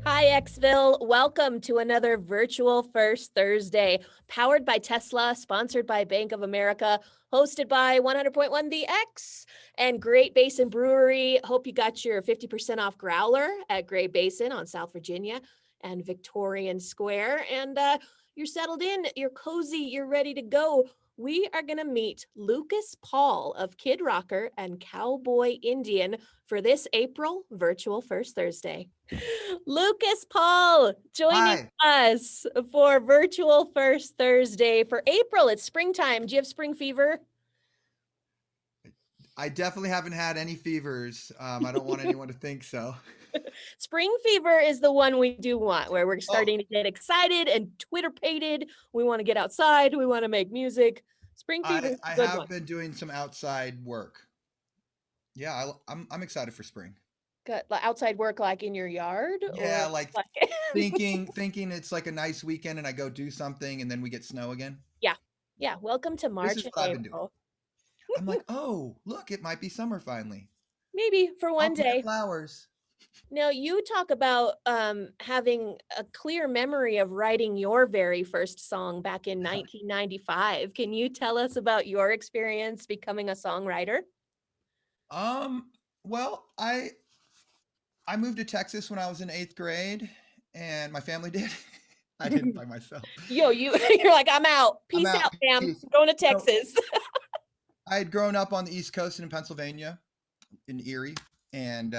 Hi, Xville. Welcome to another Virtual First Thursday, powered by Tesla, sponsored by Bank of America, hosted by 100.1 The X and Great Basin Brewery. Hope you got your 50% off growler at Great Basin on South Virginia and Victorian Square. And you're settled in, you're cozy, you're ready to go. We are going to meet Lucas Paul of Kid Rocker and Cowboy Indian for this April Virtual First Thursday. Lucas Paul joining Hi. us for Virtual First Thursday for April. It's springtime. Do you have spring fever? I definitely haven't had any fevers. I don't want anyone to think so. Spring fever is the one we do want, where we're Oh, starting to get excited and Twitter-pated. We want to get outside. We want to make music. Spring fever I is I a good have one. been doing some outside work. Yeah, I'm excited for spring. Got outside work like in your yard Yeah, or like like thinking it's like a nice weekend and I go do something and then we get snow again. yeah. Yeah. Welcome to This March is and what I've been doing. April. I'm like, "Oh, look, it might be summer finally. Maybe for I'll one plant day. flowers." Now, you talk about having a clear memory of writing your very first song back in 1995. Can you tell us about your experience becoming a songwriter? Um, well, I moved to Texas when I was in 8th grade and my family did. I didn't by myself. Yo, you're like, I'm out. I'm Peace out. out, fam. Peace. I'm going to So Texas. I had grown up on the East Coast in Pennsylvania, in Erie, and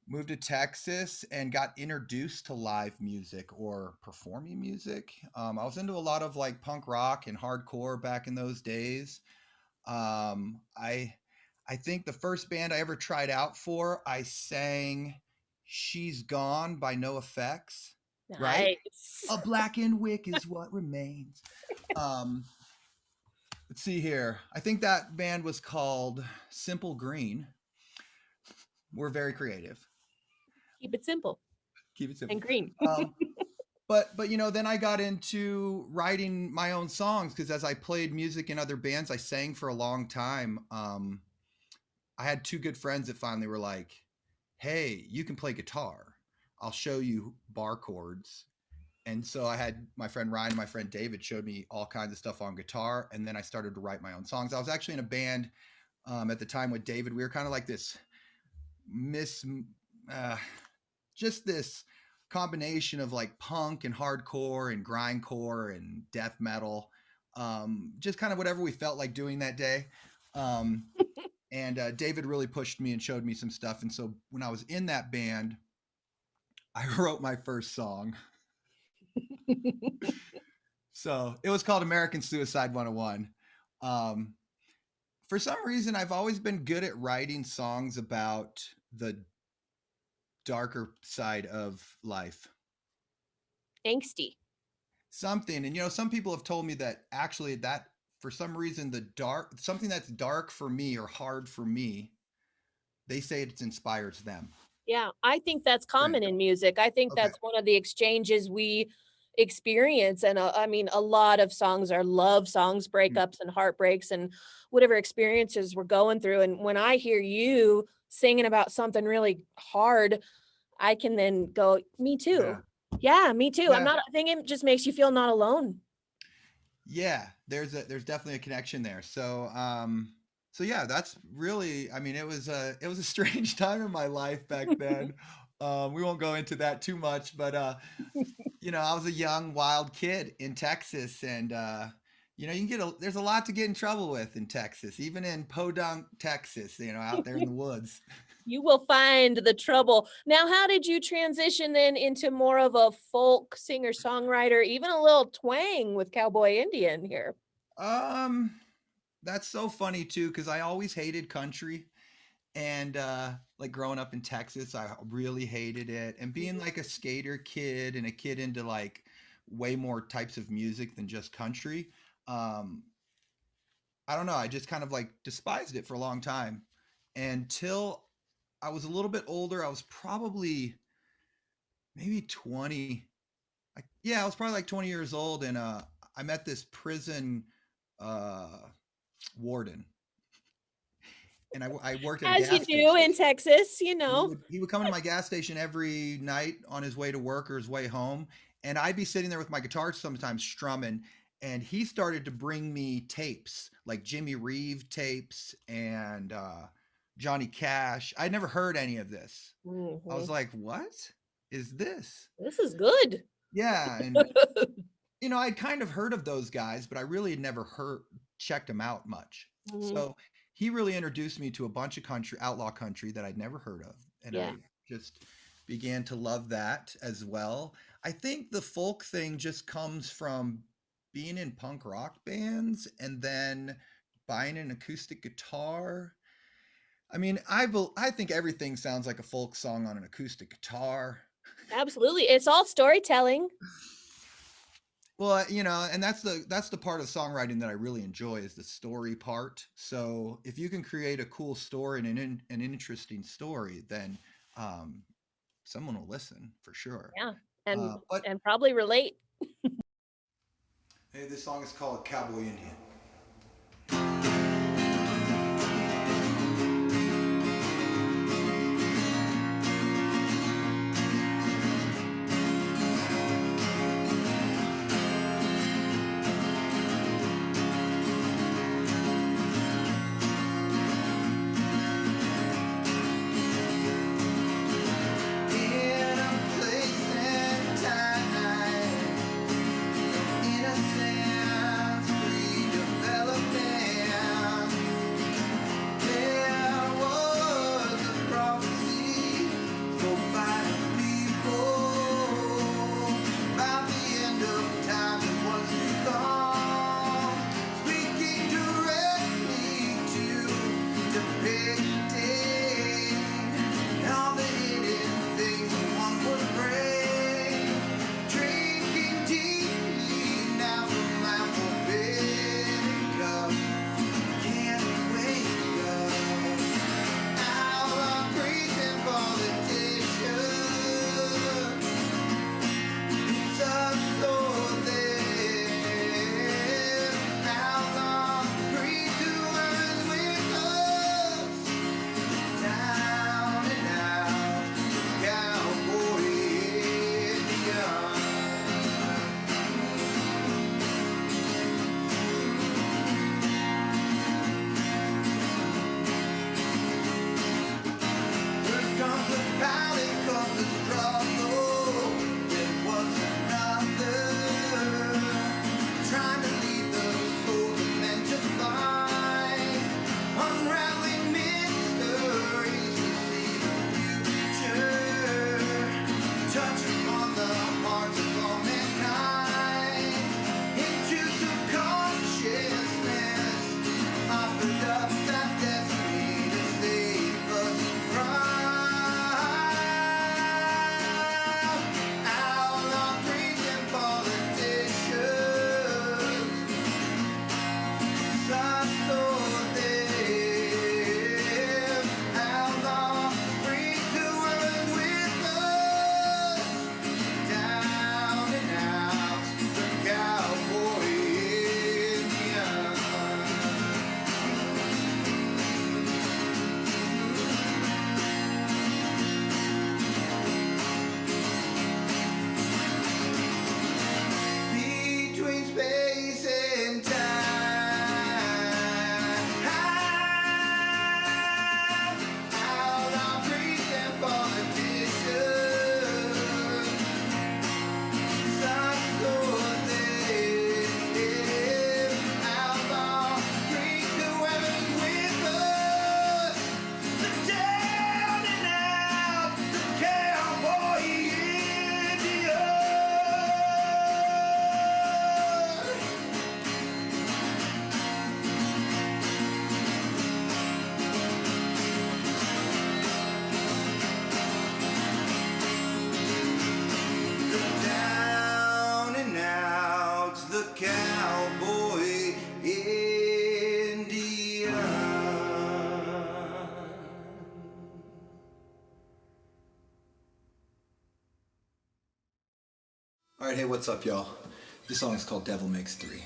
moved to Texas and got introduced to live music or performing music. I was into a lot of like punk rock and hardcore back in those days. Um, I I think the first band I ever tried out for, I sang "She's Gone" by No Effects. Right? Nice. A blackened wick is what remains. Um, let's see here. I think that band was called Simple Green. We're very creative. Keep it simple Keep it and simple. green. Um, but then I got into writing my own songs because as I played music in other bands, I sang for a long time. I had two good friends that finally were like, "Hey, you can play guitar. I'll show you bar chords." And so I had my friend Ryan and my friend David showed me all kinds of stuff on guitar, and then I started to write my own songs. I was actually in a band at the time with David. We were kind of like this miss, uh, just this combination of like punk and hardcore and grindcore and death metal, just kind of whatever we felt like doing that day. Um, and David really pushed me and showed me some stuff. And so when I was in that band, I wrote my first song. So it was called American Suicide 101. Um, for some reason, I've always been good at writing songs about the darker side of life. Angsty. Something, and some people have told me that actually that for some reason the dark something that's dark for me or hard for me, they say it inspires them. Yeah, I think that's Strange. common in music. I think Okay. that's one of the exchanges we experience, and, I mean, a lot of songs are love songs, Mm. breakups and heartbreaks and whatever experiences we're going through, and when I hear you singing about something really hard, I can then go, "Me Yeah. too." Yeah, me too. Yeah. I think it just makes you feel not alone. Yeah, there's definitely a connection there. So yeah, that's really, I mean, it was a strange time in my life back then. We won't go into that too much, but I was a young wild kid in Texas, and you can there's a lot to get in trouble with in Texas, even in Podunk, Texas, out there in the woods. You will find the trouble. Now, how did you transition then into more of a folk singer-songwriter, even a little twang with Cowboy Indian here? Um, that's so funny too, because I always hated country. And like growing up in Texas, I really hated it. And being like a skater kid and a kid into like way more types of music than just country, um, I don't know. I just kind of like despised it for a long time until I was a little bit older. I was probably maybe 20. Yeah, I was probably like 20 years old, and I met this prison uh, warden, and I worked at a As you gas do station. in Texas, He would come into my gas station every night on his way to work or his way home, and I'd be sitting there with my guitar sometimes strumming, and he started to bring me tapes like Jimmy Reeve tapes and Johnny Cash. I'd never heard any of this. I was Mhm. like, "What is this?" This is good. Yeah, and I'd kind of heard of those guys, but I really had never checked them out much. Mhm. So he really introduced me to a bunch of outlaw country that I'd never heard of, and Yeah. I just began to love that as well. I think the folk thing just comes from being in punk rock bands and then buying an acoustic guitar. I mean, I think everything sounds like a folk song on an acoustic guitar. Absolutely. It's all storytelling. Well, and that's the part of songwriting that I really enjoy is the story part. So if you can create a cool story and an interesting story, then um, someone will listen for sure. Yeah. And But and probably relate. hey, this song is called Cowboy Indian. In a place and time, innocence, free development. There was a prophecy spoke by the people. By the end of time, it was to come, speaking directly to the dictate. All the hidden things one would bring, drinking deeply now from my forbidden cup. Can't wake up. Our crazy politicians, such though they outlaw free to earn with us. Down and out, cowboy Indian. Here comes the panic, comes the struggle. There was another trying to lead the soul that meant to find, unraveling mysteries to see the future, touch upon the hearts of all mankind, into subconsciousness, offered up that destiny to save us from outlaw priests and politicians. Such though them outlaw priests who earn with us. Down and out, the cowboy Indian. Between space and time, outlaw priests and politicians, such though them outlaw priests who earn with us. The down and out, the cowboy Indian. Down and out, the cowboy Indian. All right, hey, what's up, y'all? This song is called Devil Makes Three.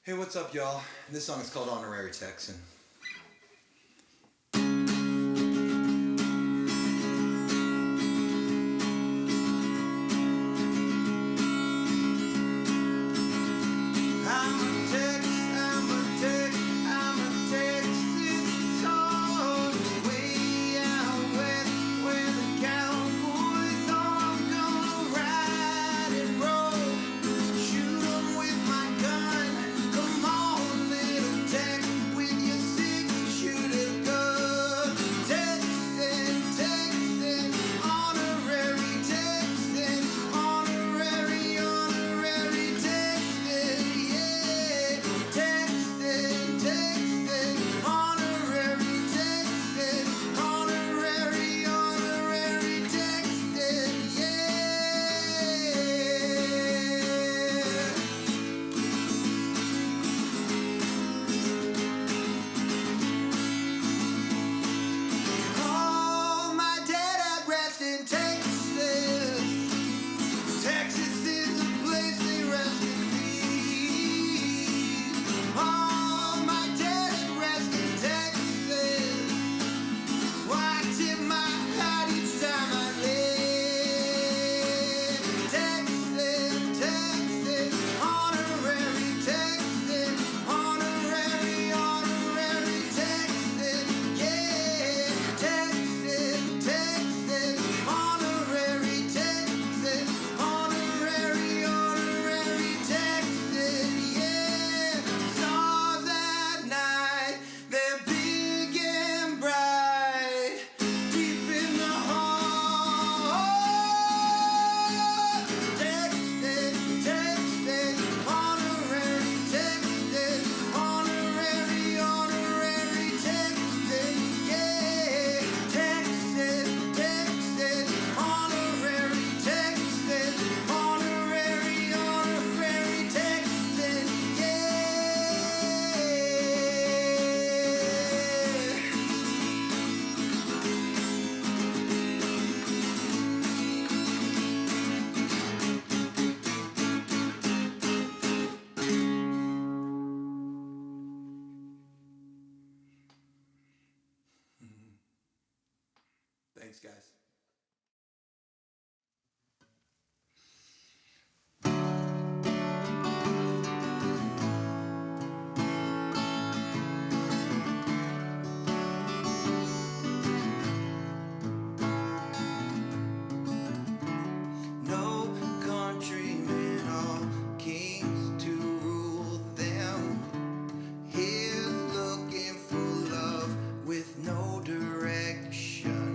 Hey, what's up, y'all? This song is called Honorary Texan. Thanks, guys. No countrymen or kings to rule them. Here's looking for love with no direction.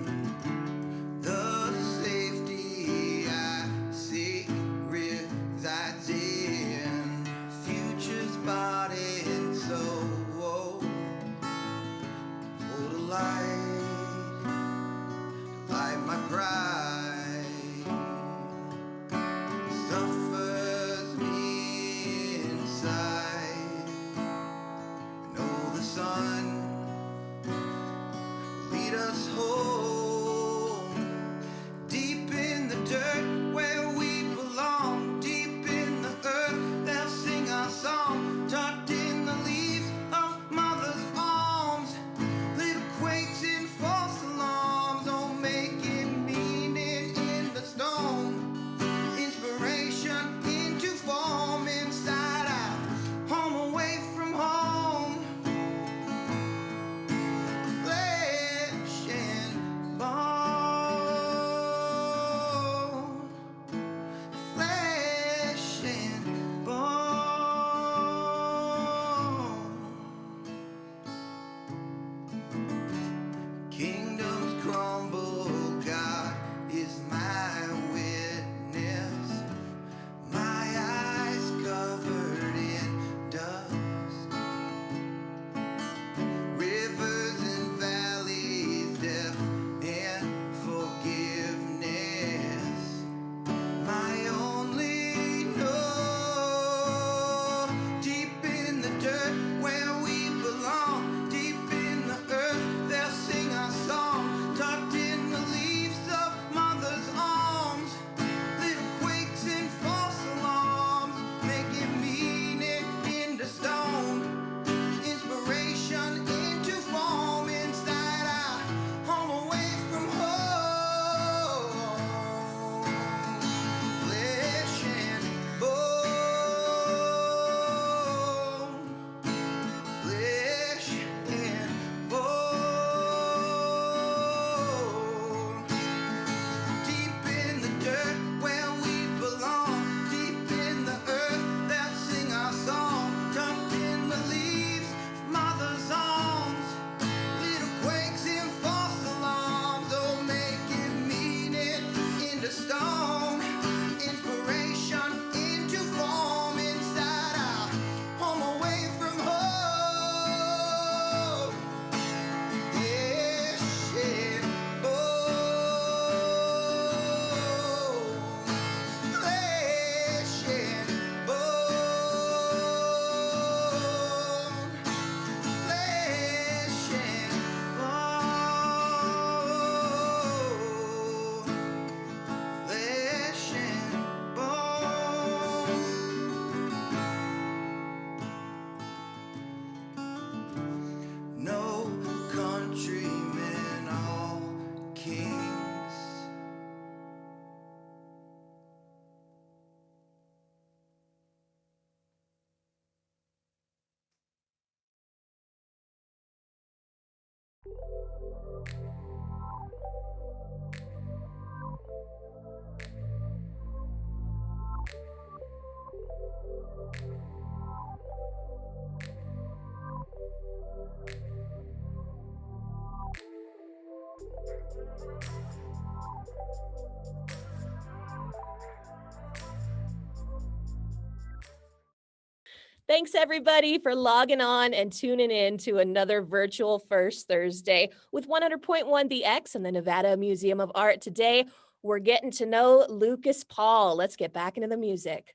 Thanks everybody for logging on and tuning in to another virtual First Thursday with 100.1 The X and the Nevada Museum of Art. Today, we're getting to know Lucas Paul. Let's get back into the music.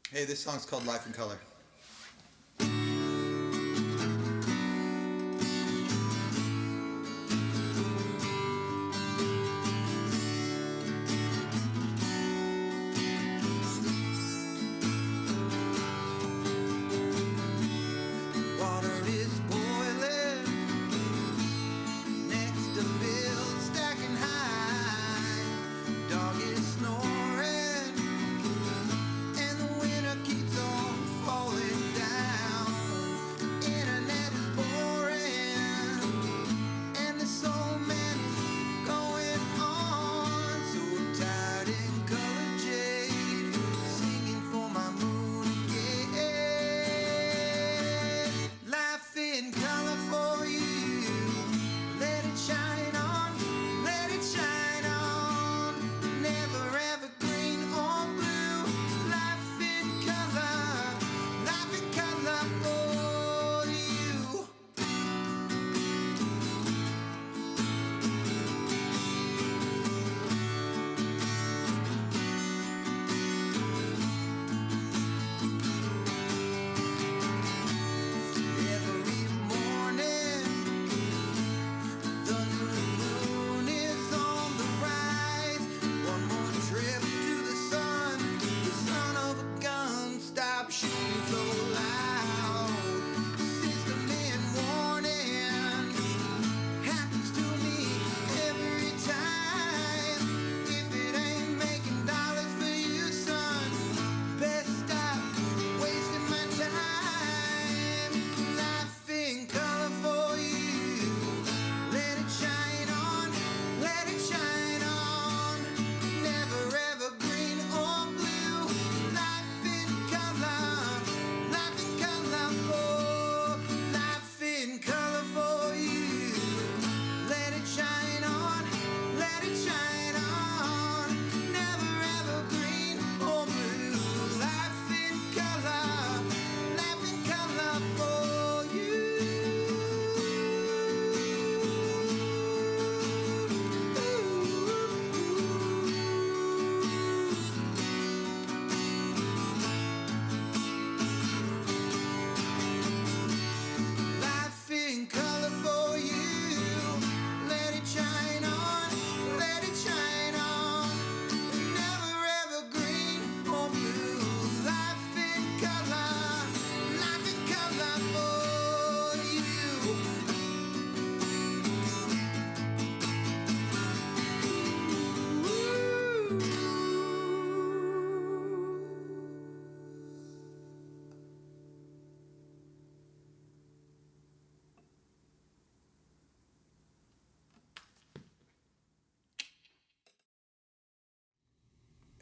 Hey, this song's called Life in Color.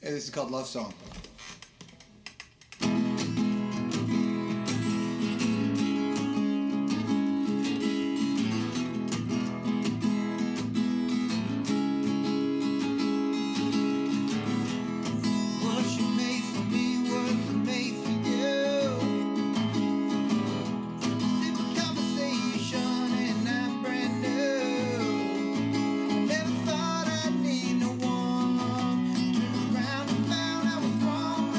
Hey, this is called Love Song. Never thought I'd need no one. Turned around and found I was wrong.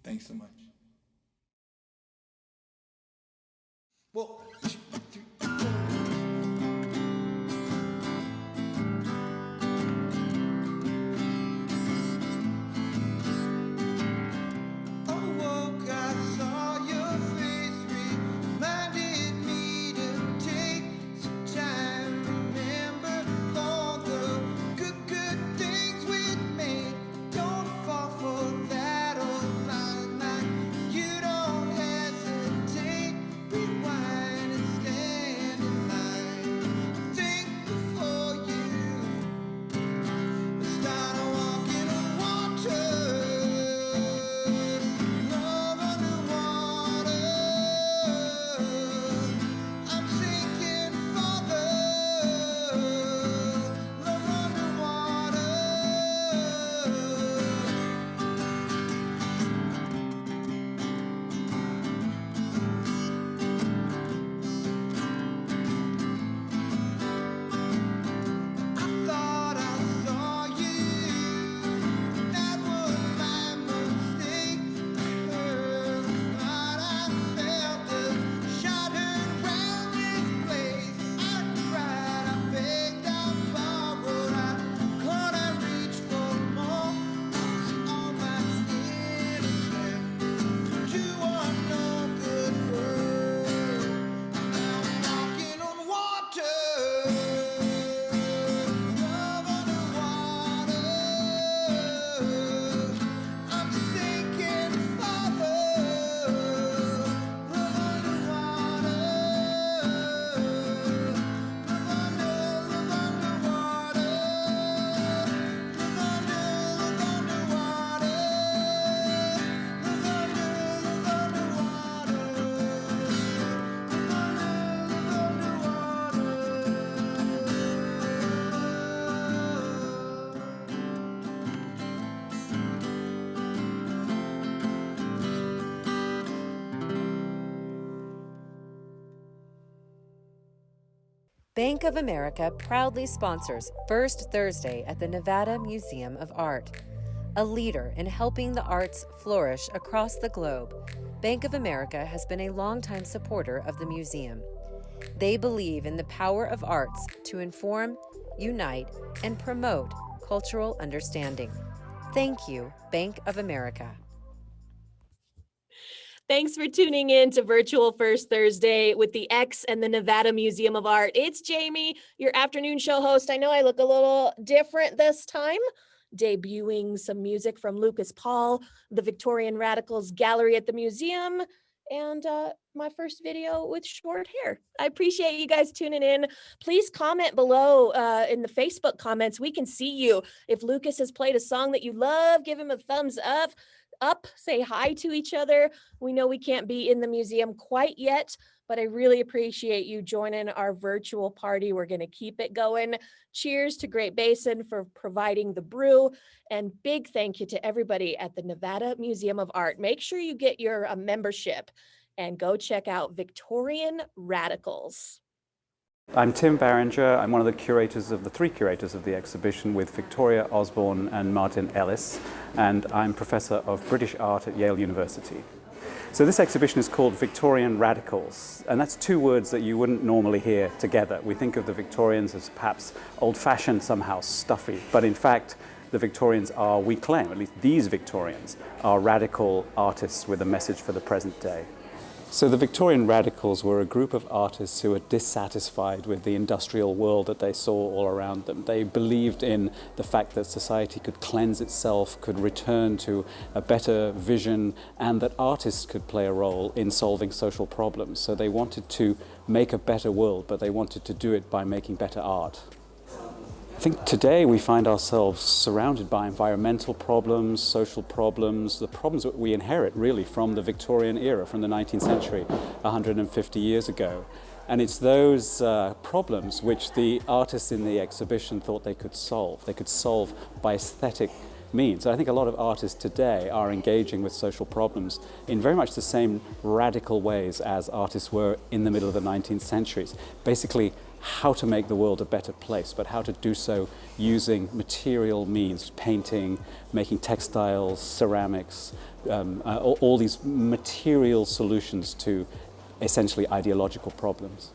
Thanks so much. Well, Bank of America proudly sponsors First Thursday at the Nevada Museum of Art. A leader in helping the arts flourish across the globe, Bank of America has been a longtime supporter of the museum. They believe in the power of arts to inform, unite, and promote cultural understanding. Thank you, Bank of America. Thanks for tuning in to Virtual First Thursday with the X and the Nevada Museum of Art. It's Jamie, your afternoon show host. I know I look a little different this time, debuting some music from Lucas Paul, the Victorian Radicals Gallery at the museum, and my first video with short hair. I appreciate you guys tuning in. Please comment below in the Facebook comments. We can see you. If Lucas has played a song that you love, give him a thumbs up, say hi to each other. We know we can't be in the museum quite yet, but I really appreciate you joining our virtual party. We're going to keep it going. Cheers to Great Basin for providing the brew, and big thank you to everybody at the Nevada Museum of Art. Make sure you get your membership and go check out Victorian Radicals. I'm Tim Barringer. I'm one of the curators of the three curators of the exhibition with Victoria Osborne and Martin Ellis, and I'm Professor of British Art at Yale University. So this exhibition is called Victorian Radicals, and that's two words that you wouldn't normally hear together. We think of the Victorians as perhaps old-fashioned, somehow stuffy, but in fact the Victorians are, we claim, at least these Victorians, are radical artists with a message for the present day. So the Victorian Radicals were a group of artists who were dissatisfied with the industrial world that they saw all around them. They believed in the fact that society could cleanse itself, could return to a better vision, and that artists could play a role in solving social problems. So they wanted to make a better world, but they wanted to do it by making better art. I think today we find ourselves surrounded by environmental problems, social problems, the problems that we inherit really from the Victorian era, from the 19th century, 150 years ago. And it's those problems which the artists in the exhibition thought they could solve. They could solve by aesthetic means. I think a lot of artists today are engaging with social problems in very much the same radical ways as artists were in the middle of the 19th century. Basically how to make the world a better place, but how to do so using material means, painting, making textiles, ceramics, all these material solutions to essentially ideological problems.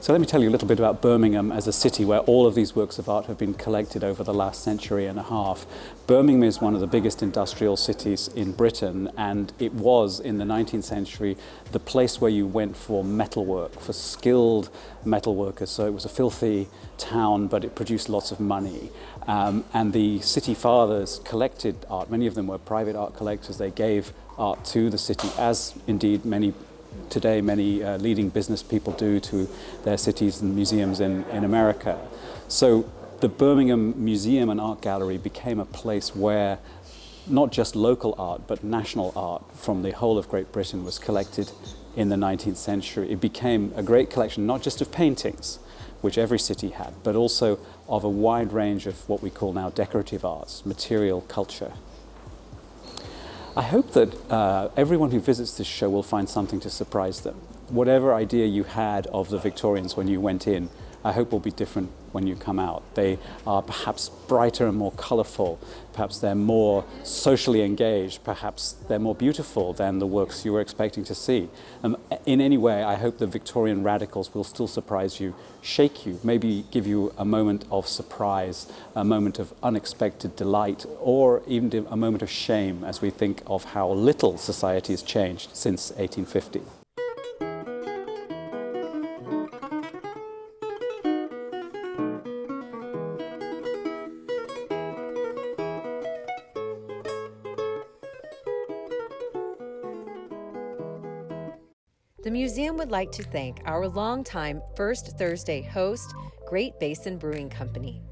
So let me tell you a little bit about Birmingham as a city where all of these works of art have been collected over the last century and a half. Birmingham is one of the biggest industrial cities in Britain, and it was, in the 19th century, the place where you went for metalwork, for skilled metalworkers. So it was a filthy town, but it produced lots of money. And the city fathers collected art. Many of them were private art collectors. They gave art to the city, as indeed many leading business people do to their cities and museums in America. So the Birmingham Museum and Art Gallery became a place where not just local art, but national art from the whole of Great Britain was collected in the 19th century. It became a great collection, not just of paintings, which every city had, but also of a wide range of what we call now decorative arts, material culture. I hope that everyone who visits this show will find something to surprise them. Whatever idea you had of the Victorians when you went in, I hope will be different when you come out. They are perhaps brighter and more colourful, perhaps they're more socially engaged, perhaps they're more beautiful than the works you were expecting to see. In any way, I hope the Victorian radicals will still surprise you, shake you, maybe give you a moment of surprise, a moment of unexpected delight, or even a moment of shame as we think of how little society has changed since 1850. The museum would like to thank our longtime First Thursday host, Great Basin Brewing Company.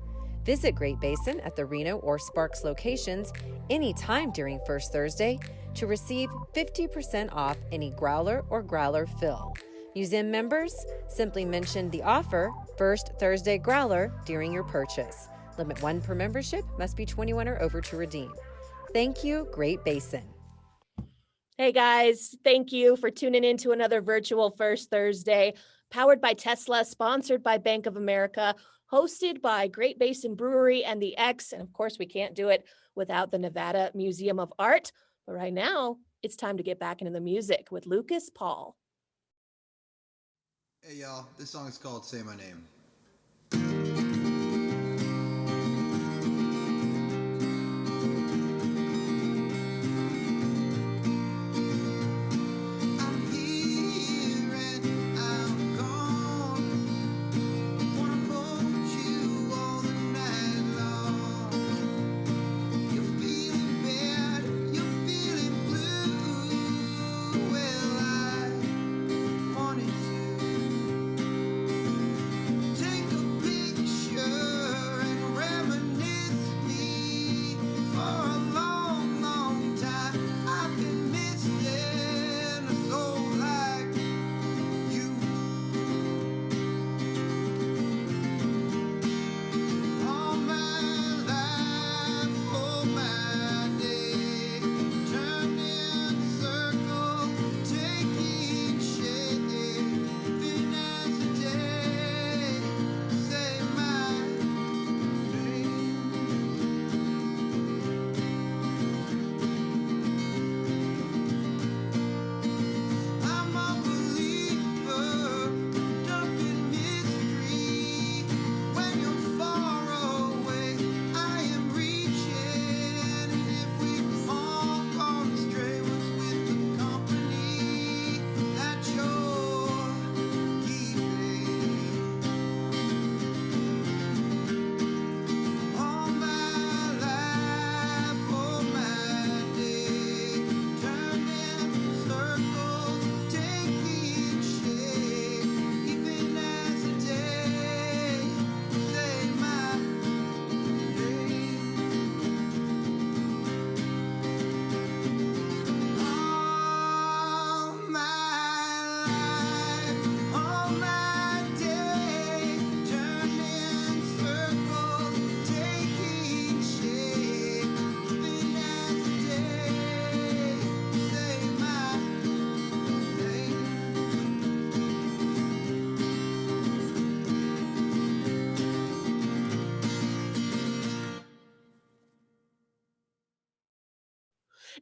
Visit Great Basin at the Reno or Sparks locations anytime during First Thursday to receive 50% off any growler or growler fill. Museum members, simply mention the offer First Thursday Growler during your purchase. Limit 1 per membership, must be 21 or over to redeem. Thank you, Great Basin. Hey guys, thank you for tuning in to another virtual First Thursday, powered by Tesla, sponsored by Bank of America, hosted by Great Basin Brewery and the X. And of course, we can't do it without the Nevada Museum of Art. But right now, it's time to get back into the music with Lucas Paul. Hey y'all, this song is called Say My Name.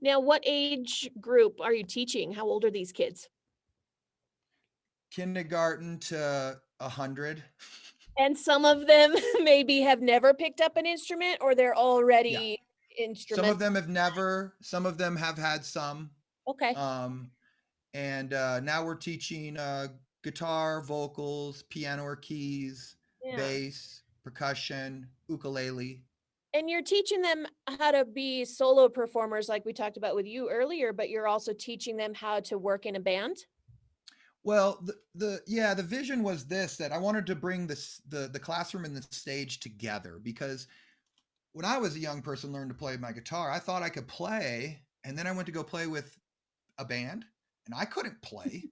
Now, what age group are you teaching? How old are these kids? Kindergarten to 100. And some of them maybe have never picked up an instrument or they're Yeah. already Some of instrument. them have never, some of them have had some. Okay. Um, and now we're teaching guitar, vocals, piano or keys, Yeah. bass, percussion, ukulele. And you're teaching them how to be solo performers like we talked about with you earlier, but you're also teaching them how to work in a band? Well, the vision was this, that I wanted to bring the classroom and the stage together, because when I was a young person learning to play my guitar, I thought I could play, and then I went to go play with a band and I couldn't play.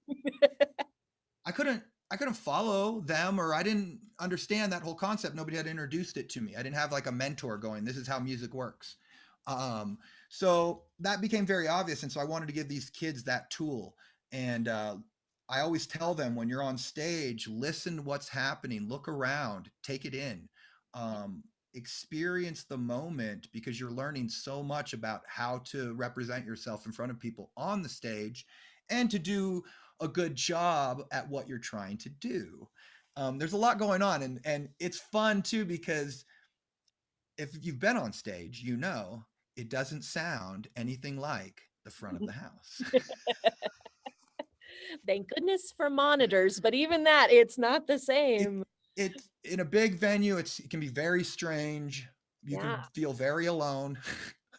I couldn't follow them, or I didn't understand that whole concept. Nobody had introduced it to me. I didn't have like a mentor going, this is how music works. So that became very obvious. And so I wanted to give these kids that tool. And I always tell them, when you're on stage, listen to what's happening, look around, take it in, experience the moment, because you're learning so much about how to represent yourself in front of people on the stage and to do a good job at what you're trying to do. There's a lot going on, and it's fun too, because if you've been on stage, you know it doesn't sound anything like the front of the house. Thank goodness for monitors, but even that, it's not the it, same. it in a big venue, it can be very strange. You Yeah. can feel very alone.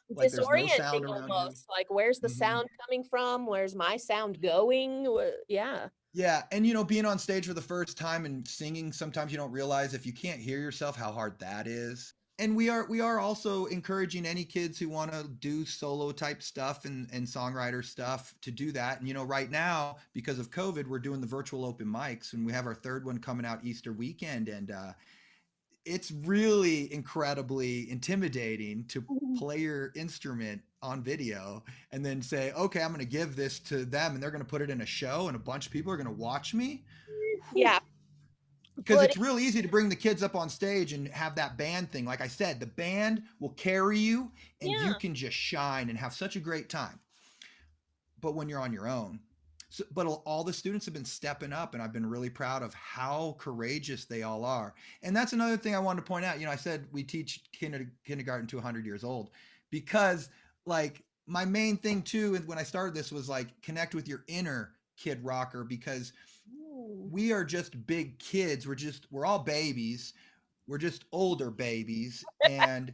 Like there's no sound Disorienting around you. almost. Like, where's the Mhm. sound coming from? Where's my sound going? Yeah. Yeah, and being on stage for the first time and singing, sometimes you don't realize, if you can't hear yourself, how hard that is. And we are also encouraging any kids who want to do solo type stuff and songwriter stuff to do that. And right now, because of COVID, we're doing the virtual open mics, and we have our third one coming out Easter weekend, and it's really incredibly intimidating to play your instrument on video and then say, okay, I'm going to give this to them, and they're going to put it in a show and a bunch of people are going to watch me. Yeah. Because But it's real easy to bring the kids up on stage and have that band thing. Like I said, the band will carry you, and yeah. you can just shine and have such a great time. But when you're on your own, but all the students have been stepping up, and I've been really proud of how courageous they all are. And that's another thing I wanted to point out. I said we teach kindergarten to 100 years old, because like my main thing too, and when I started this, was like, connect with your inner kid rocker, because we are just big kids. We're all babies. We're just older babies. And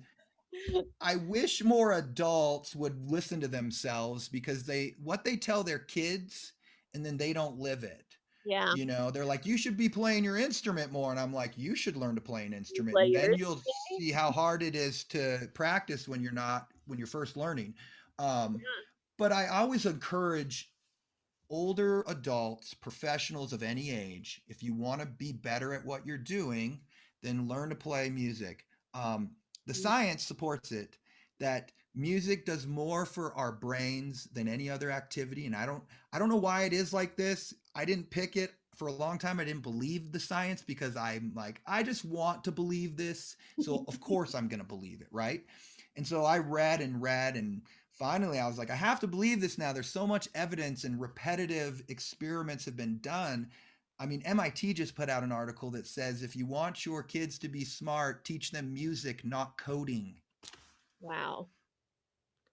I wish more adults would listen to themselves, because what they tell their kids, and then they don't live it. Yeah. They're like, you should be playing your instrument more. And I'm like, you should learn to play an instrument. Play And then yours you'll see how hard it is to practice when you're first learning. But I always encourage older adults, professionals of any age, if you want to be better at what you're doing, then learn to play music. The science supports it, that music does more for our brains than any other activity. And I don't know why it is like this. I didn't pick it. For a long time, I didn't believe the science, because I'm like, I just want to believe this. So of course I'm going to believe it, right? And so I read, and finally I was like, I have to believe this now. There's so much evidence, and repetitive experiments have been done. I mean, MIT just put out an article that says, if you want your kids to be smart, teach them music, not coding. Wow.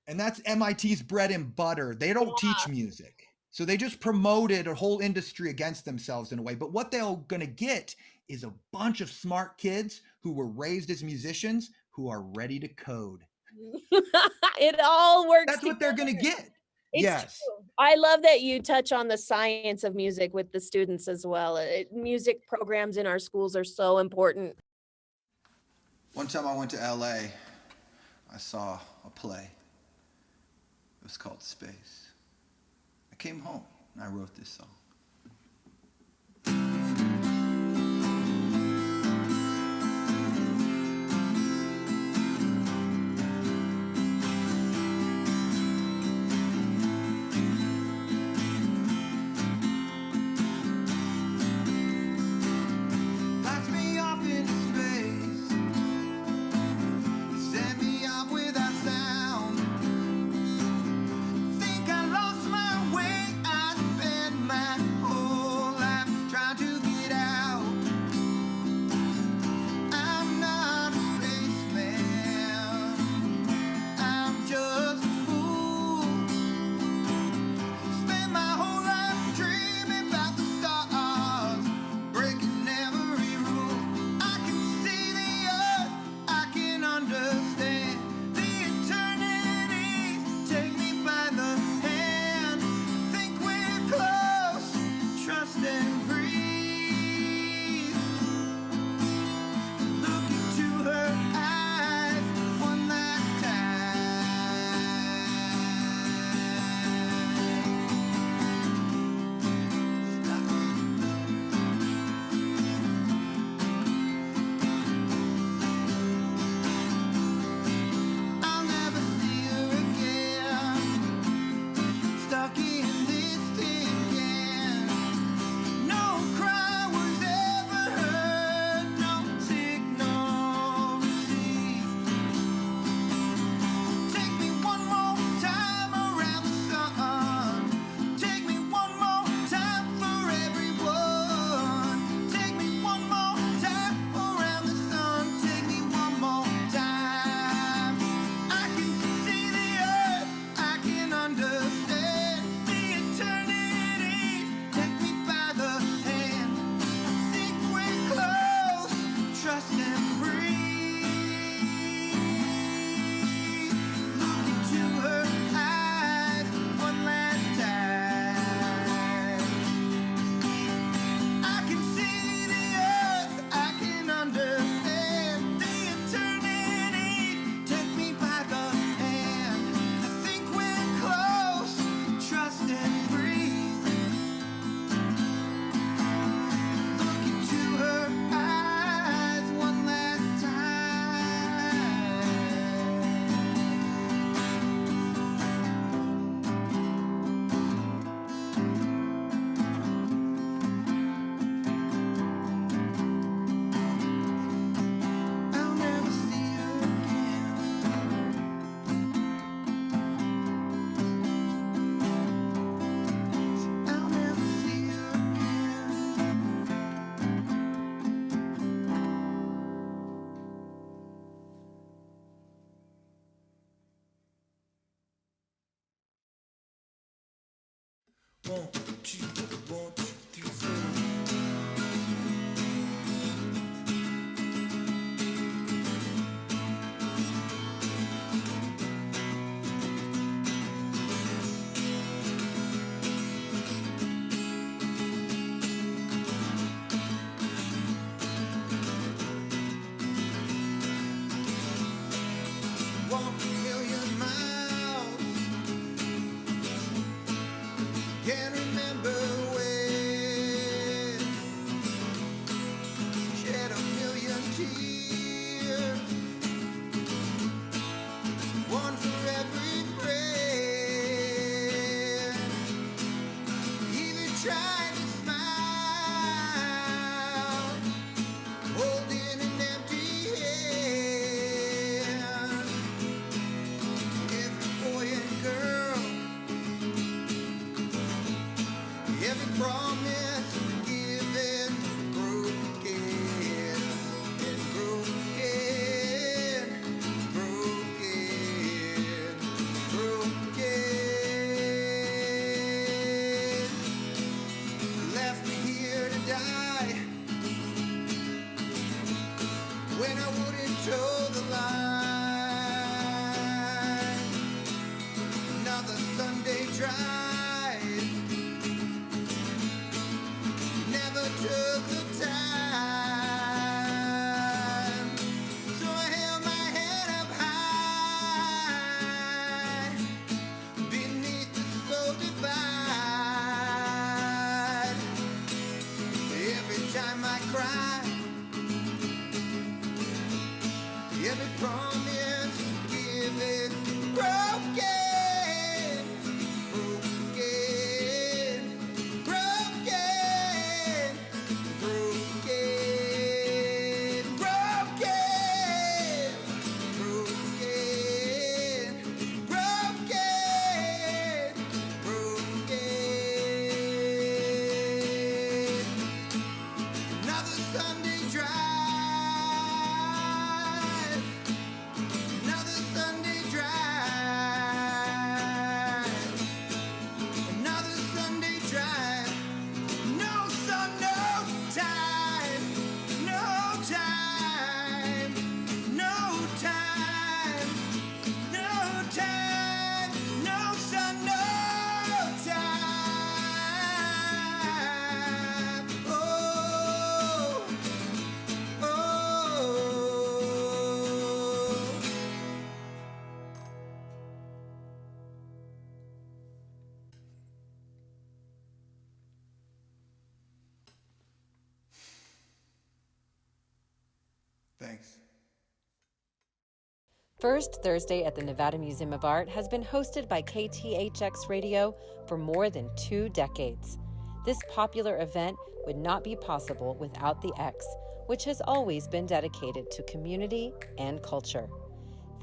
And that's MIT's bread and butter. They don't teach music. So they just promoted a whole industry against themselves in a way. But what they're going to get is a bunch of smart kids who were raised as musicians, who are ready to code. It all works. That's what they're going to get. It's Yes. true. I love that you touch on the science of music with the students as well. Music programs in our schools are so important. One time I went to LA, I saw a play. It was called Space. I came home and I wrote this song. 1, 2, 1, 2, 3, 4. Walk a million miles, can't remember when. Shed a million tears, one for every friend. Even tried to smile, holding an empty hand. Every boy and girl, every promise given, broken and broken, broken, broken. Left me here to die when I wouldn't toe the line. Another Sunday drive, never took the time. So I held my head up high beneath the slow divide. Every time I cry, every promise given, broken, broken, broken, broken, broken, broken, broken, broken. Another Sunday drive, another Sunday drive, another Sunday drive. No sun, no time, no time, no time, no time, no sun, no time. Oh, oh. Thanks. First Thursday at the Nevada Museum of Art has been hosted by KTHX Radio for more than 2 decades. This popular event would not be possible without the X, which has always been dedicated to community and culture.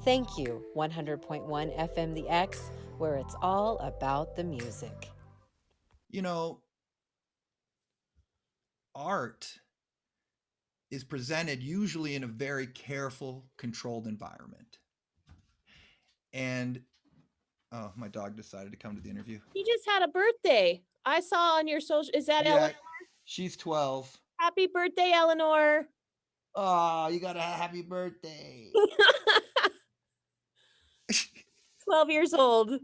Thank you, 100.1 FM The X, where it's all about the music. You know, art is presented usually in a very careful, controlled environment. And oh, my dog decided to come to the interview. He just had a birthday. I saw on your social. Is that Yeah, Eleanor? she's 12. Happy birthday, Eleanor. Oh, you got a happy birthday. 12 years old.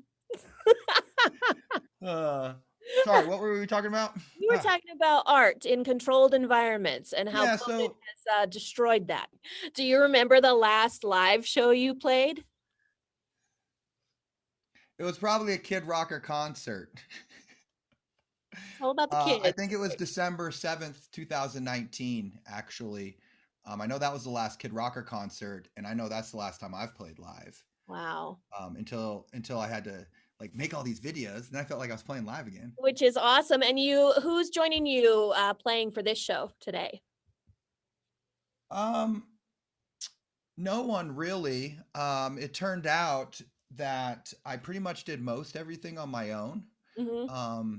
Sorry, what were we talking about? You were talking about art in controlled environments and how Yeah, COVID has destroyed that. Do you remember the last live show you played? It was probably a Kid Rocker concert. All about the kids. I think it was December 7th, 2019, actually. I know that was the last Kid Rocker concert, and I know that's the last time I've played live. Wow. Until I had to like make all these videos, and I felt like I was playing live again. Which is awesome. And who's joining you playing for this show today? No one really. It turned out that I pretty much did most everything on my own. Mm-hmm.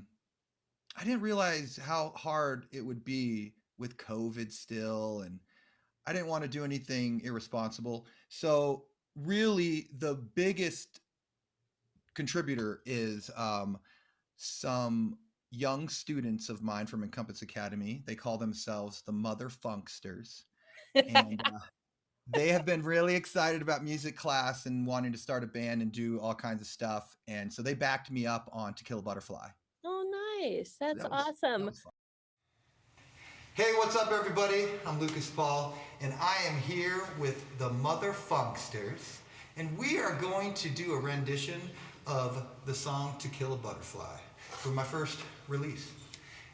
I didn't realize how hard it would be with COVID still, and I didn't want to do anything irresponsible. So really the biggest contributor is some young students of mine from Encompass Academy. They call themselves the Mother Funksters. And they have been really excited about music class and wanting to start a band and do all kinds of stuff. And so they backed me up on To Kill a Butterfly. Oh, nice. That's That awesome. was fun. Hey, what's up, everybody? I'm Lucas Paul, and I am here with the Mother Funksters, and we are going to do a rendition of the song To Kill a Butterfly for my first release.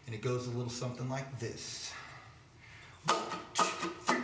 And it goes a little something like this. 1, 2, 3.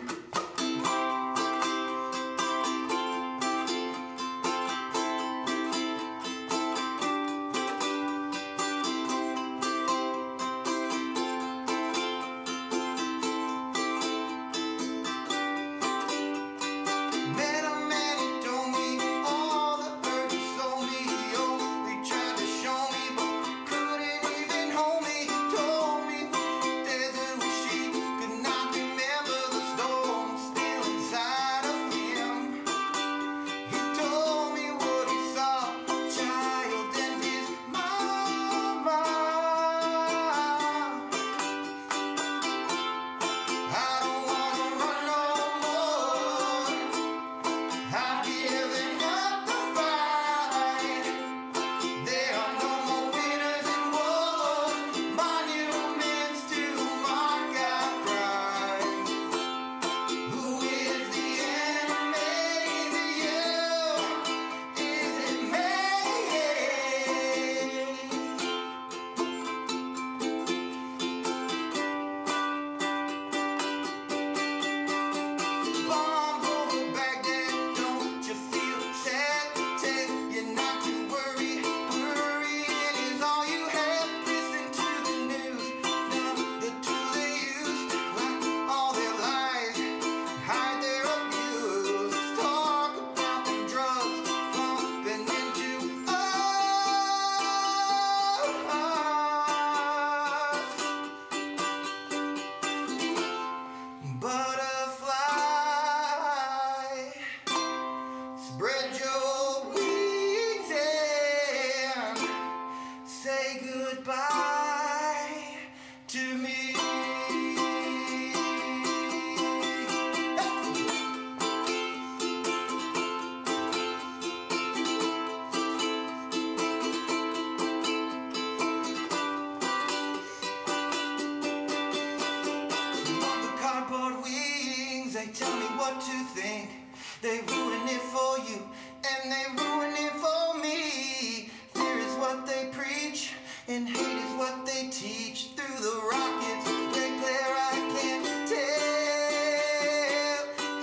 They ruin it for you, and they ruin it for me. Fear is what they preach, and hate is what they teach. Through the rockets, red glare I can't tell.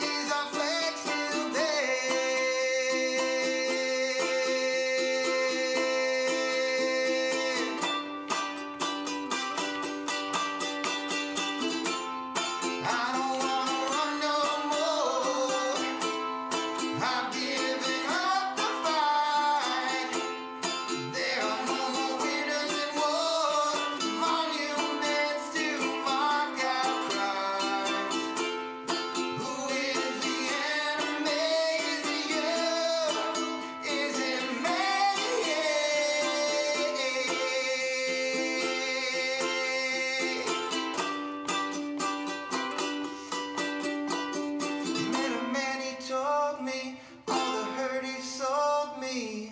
Is our flag still there? I don't wanna run no more. I've given up the fight. There are no more winners in war. Monuments to mark our crimes. Who is the enemy? Is it you? Is it me? Met a man, he told me all the hurt he sold me.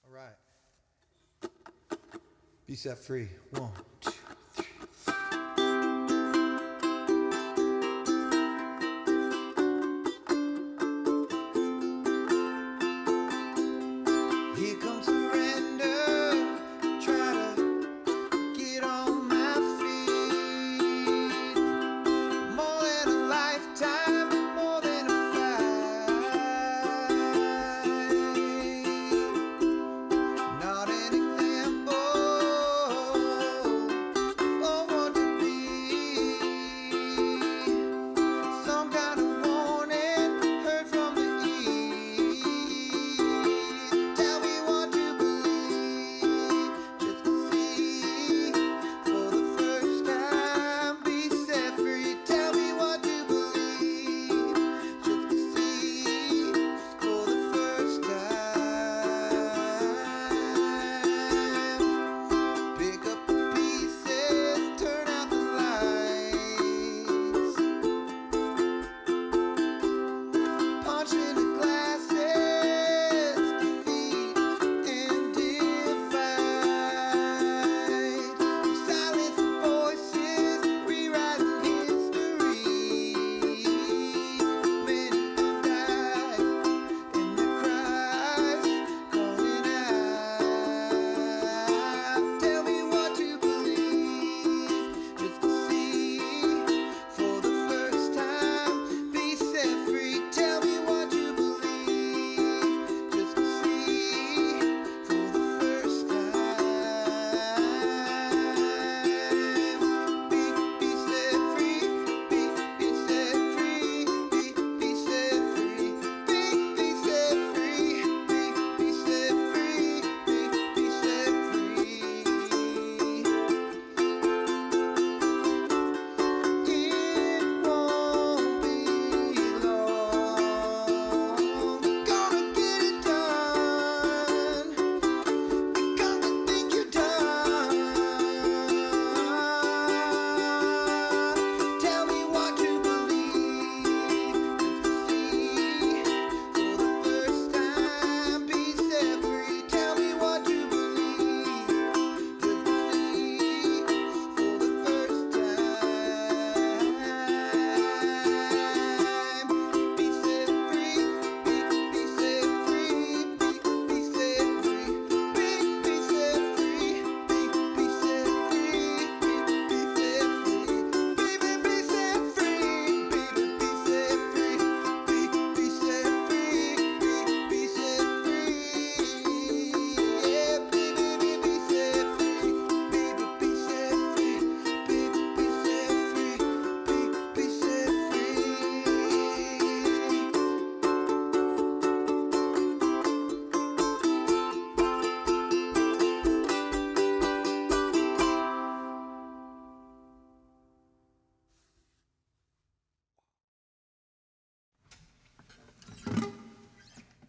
All right. Be set free. 1, 2, 3. Here comes surrender. Try to get on my feet. More than a lifetime, more than a fight. Not an example.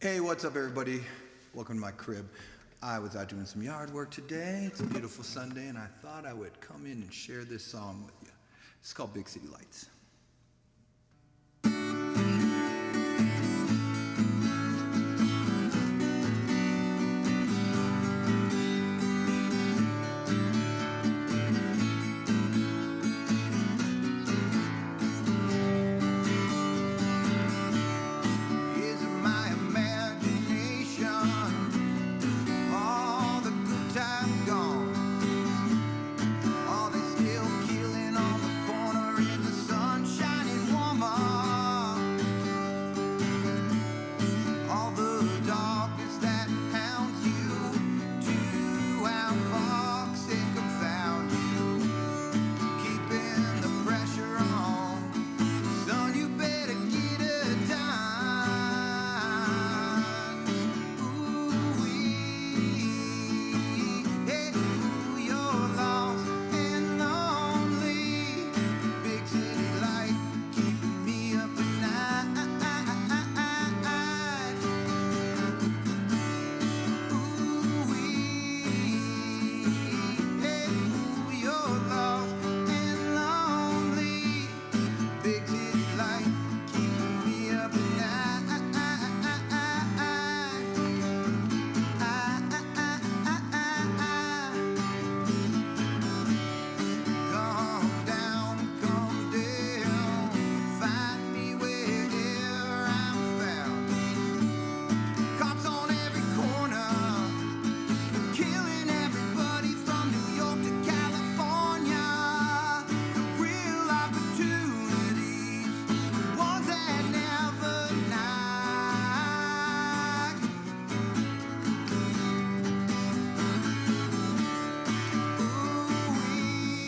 Hey, what's up, everybody? Welcome to my crib. I was out doing some yard work today. It's a beautiful Sunday, and I thought I would come in and share this song with you. It's called Big City Lights. Is it my imagination? All the good times gone. Are they still killing on the corner in the sun shining warmer? All the darkness that hounds you to how far sick confound you, keeping the pressure on. Son, you better get it done. Ooh-wee. Hey, ooh, you're lost and lonely. Big city light keeping me up at night. Ooh-wee. Hey, ooh, you're lost and lonely. Big city light keeping me up at night. Come down, find me wherever I'm found. Cops on every corner, killing everybody from New York to California. The real opportunities, the ones that never knock. Ooh-wee.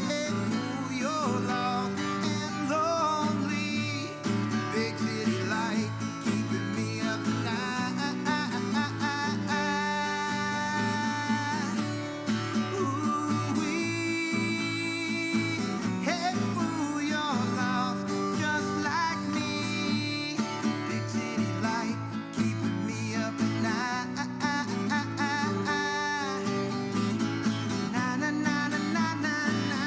Hey, ooh, you're lost and lonely. Big city light keeping me up at night. Ooh-wee. Hey, ooh, you're lost just like me. Big city light keeping me up at night. Na na na na na na na.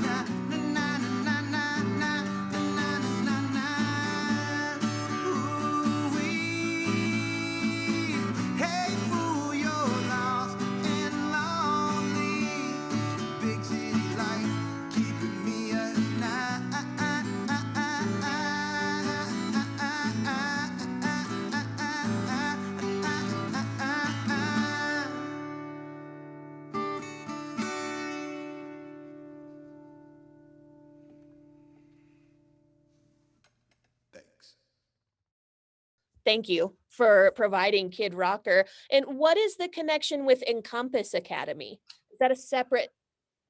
Na na na na na na na na na. Ooh-wee. Hey, fool, you're lost and lonely. Big city light keeping me at night. Thanks. Thank you for providing Kid Rocker. And what is the connection with Encompass Academy? Is that a separate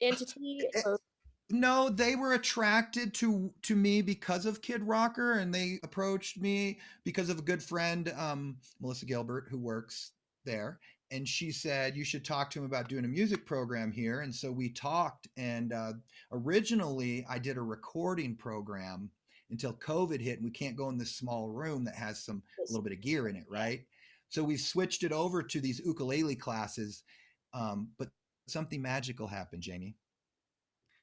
entity? Eh, Or No, they were attracted to me because of Kid Rocker, and they approached me because of a good friend, Melissa Gilbert, who works there, and she said you should talk to him about doing a music program here. And so we talked, and originally I did a recording program until COVID hit, and we can't go in this small room that has a little bit of gear in it, right? So we switched it over to these ukulele classes, but something magical happened, Jamie.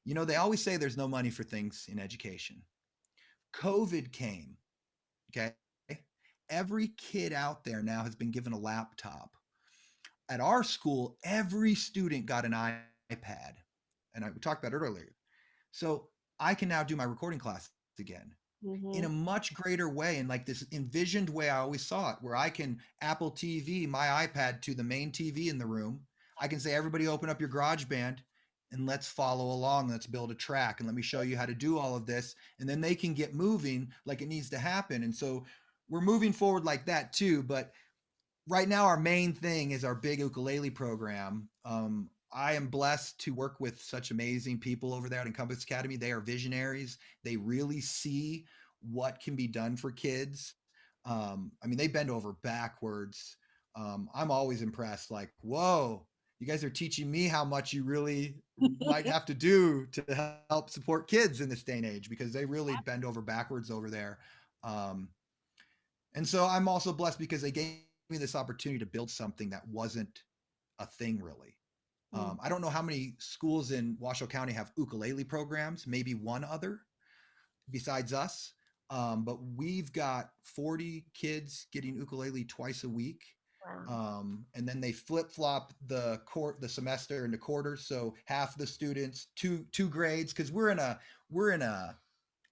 You know, they always say there's no money for things in education. COVID came, okay? Every kid out there now has been given a laptop. At our school, every student got an iPad. And we talked about it earlier. So I can now do my recording class again in a much greater way, and like this envisioned way I always saw it, where I can Apple TV my iPad to the main TV in the room. I can say, everybody open up your GarageBand and let's follow along. Let's build a track and let me show you how to do all of this. And then they can get moving like it needs to happen. And so we're moving forward like that too. But right now, our main thing is our big ukulele program. I am blessed to work with such amazing people over there at Encompass Academy. They are visionaries. They really see what can be done for kids. I mean, they bend over backwards. I'm always impressed. Like, whoa, you guys are teaching me how much you really might have to do to help support kids in this day and age, because they really bend over backwards over there. Um, and so I'm also blessed because they gave me this opportunity to build something that wasn't a thing really. I don't know how many schools in Washoe County have ukulele programs, maybe one other besides us. But we've got 40 kids getting ukulele twice a week. Wow. And then they flip flop the semester into quarters. So half the students, two grades, because we're in a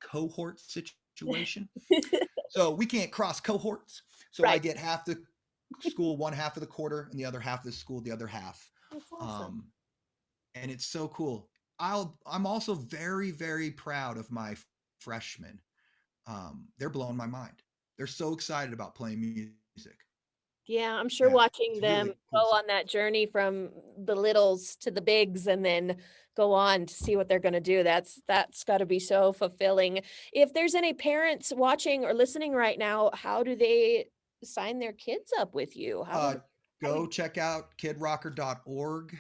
cohort situation. So we can't cross cohorts. So I Right. get half the school one half of the quarter and the other half of the school the other half. That's awesome. And it's so cool. I'm also very, very proud of my freshmen. They're blowing my mind. They're so excited about playing music. Yeah, I'm sure Yeah, watching it's them really go cool to see. on that journey from the littles to the bigs and then go on to see what they're going to do. That's got to be so fulfilling. If there's any parents watching or listening right now, how do they sign their kids up with you? How do Go we check out kidrocker.org.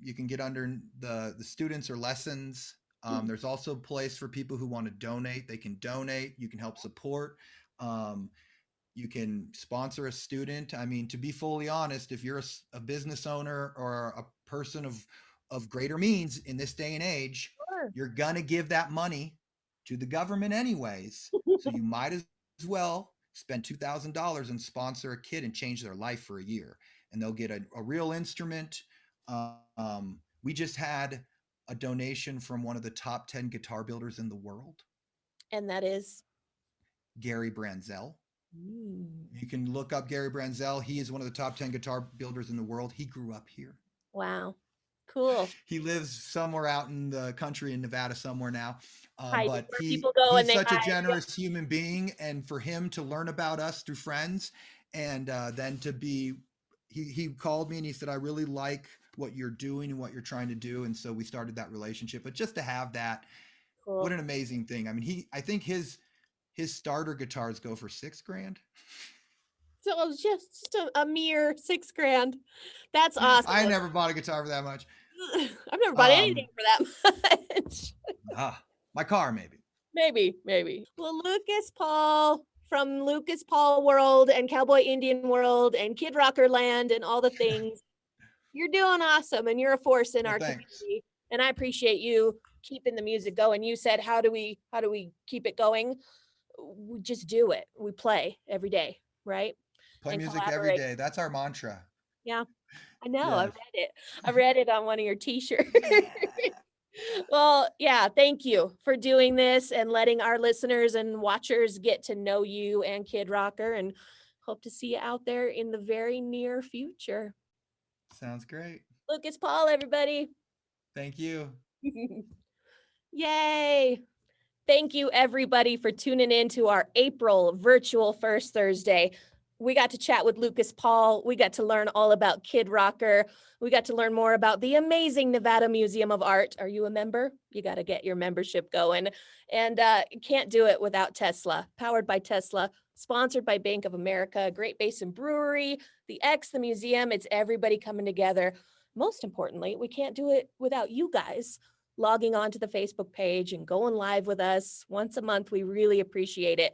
You can get under the students or lessons. There's also a place for people who want to donate. They can donate. You can help support. Um, you can sponsor a student. I mean, to be fully honest, if you're a business owner or a person of greater means in this day and age, Sure. you're gonna give that money to the government anyways. So you might as well spend $2,000 and sponsor a kid and change their life for a year, and they'll get a real instrument. We just had a donation from one of the top 10 guitar builders in the world, And that is Gary Branzell. Mm. You can look up Gary Branzell. He is one of the top 10 guitar builders in the world. He grew up here. Wow. Cool. He lives somewhere out in the country in Nevada somewhere now. Hiding But where people go and he's they such a hide. Yeah. generous human being. And for him to learn about us through friends and then to be, he called me and he said, I really like what you're doing and what you're trying to do. And so we started that relationship. But just to have that, Cool. what an amazing thing. I mean, I think his starter guitars go for $6,000. So it was just a mere $6,000. That's awesome. I never bought a guitar for that much. I've never bought anything for that much. My car, maybe. Maybe. Well, Lucas Paul from Lucas Paul World and Cowboy Indian World and Kid Rocker Land and all the things, you're doing awesome and you're a force in Well, our thanks. community. And I appreciate you keeping the music going. You said, how do we keep it going? We just do it. We play every day, right? Play And music every collaborate. day. That's our mantra. Yeah, I know. I Yes. read it. I read it on one of your t-shirts. Well, yeah, thank you for doing this and letting our listeners and watchers get to know you and Kid Rocker, and hope to see you out there in the very near future. Sounds great. Lucas Paul, everybody. Thank you. Yay. Thank you, everybody, for tuning in to our April virtual First Thursday. We got to chat with Lucas Paul. We got to learn all about Kid Rocker. We got to learn more about the amazing Nevada Museum of Art. Are you a member? You got to get your membership going. And can't do it without Tesla. Powered by Tesla, sponsored by Bank of America, Great Basin Brewery, the X, the museum. It's everybody coming together. Most importantly, we can't do it without you guys logging on to the Facebook page and going live with us once a month. We really appreciate it.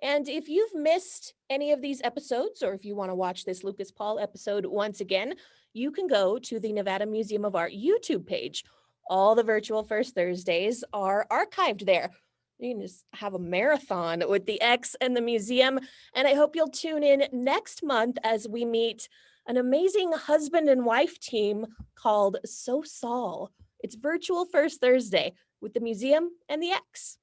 And if you've missed any of these episodes, or if you want to watch this Lucas Paul episode once again, you can go to the Nevada Museum of Art YouTube page. All the virtual First Thursdays are archived there. You can just have a marathon with the X and the museum. And I hope you'll tune in next month as we meet an amazing husband and wife team called So Saul. It's virtual First Thursday with the museum and the X.